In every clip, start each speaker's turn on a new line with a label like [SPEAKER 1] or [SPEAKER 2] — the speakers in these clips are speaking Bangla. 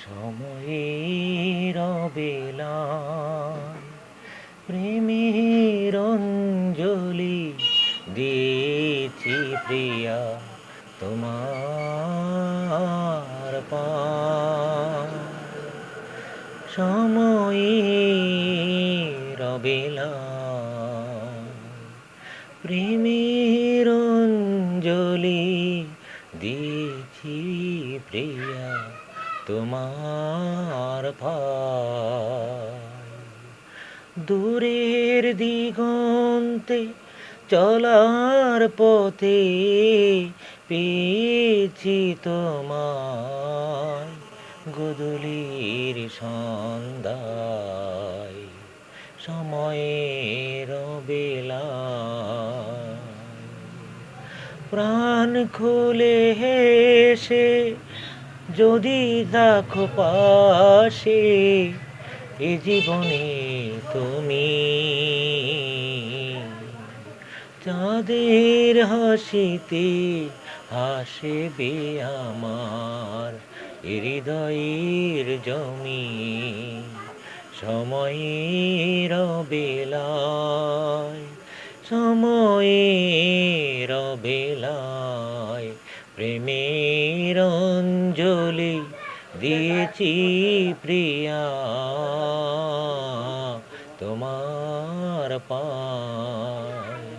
[SPEAKER 1] সময়ের বেলায় প্রেমের অঞ্জলি দিয়েছি প্রিয়া তোমার পায়। সময়ের বেলায় প্রেমের অঞ্জলি দিয়েছি প্রিয়া তোমার পায়। দূরের দিগন্তে চলার পথে পেয়েছি তোমায়, গোধূলির সন্ধ্যায় সময়ের বেলায়। প্রাণ খুলে হেসে যদি দেখো পাশে, এ জীবনে তুমি চাঁদের হাসিতে হাসবে আমার হৃদয়ের জমি। সময়ের বেলায় সময়ের বেলায় প্রেমের অঞ্জলি দিয়েছি প্রিয়া তোমার পায়।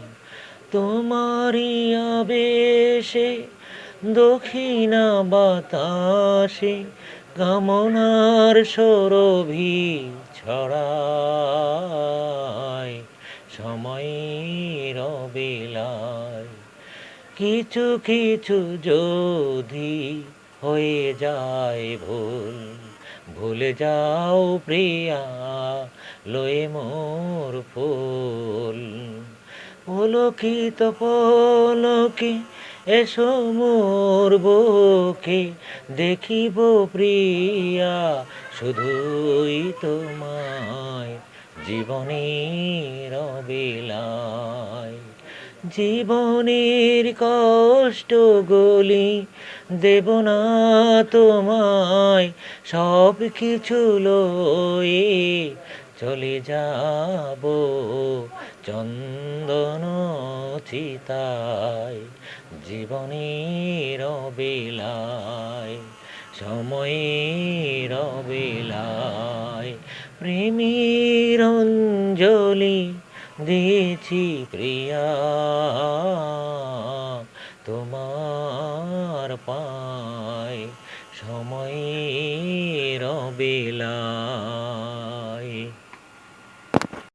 [SPEAKER 1] তোমারই আবেশে দক্ষিণা বাতাসে কামনার সরভি ছড়ায়। সময়ের বেলায় কিছু কিছু যদি হয়ে যায় ভুল, ভুলে যাও প্রিয়া লয়ে মোর ফুল। পুলকিত পলকে এসো মোর বুকে, দেখিব প্রিয়া শুধুই তোমায় জীবনের বেলায়। জীবনের কষ্টগুলি দেব না তোমায়, সব কিছু লয়ে চলে যাব চন্দন চিতায়। জীবনের বেলায় সময়ের বেলায় প্রেমের অঞ্জলি দিয়েছি প্রিয়া তোমার পায়। সময়ের বেলায়।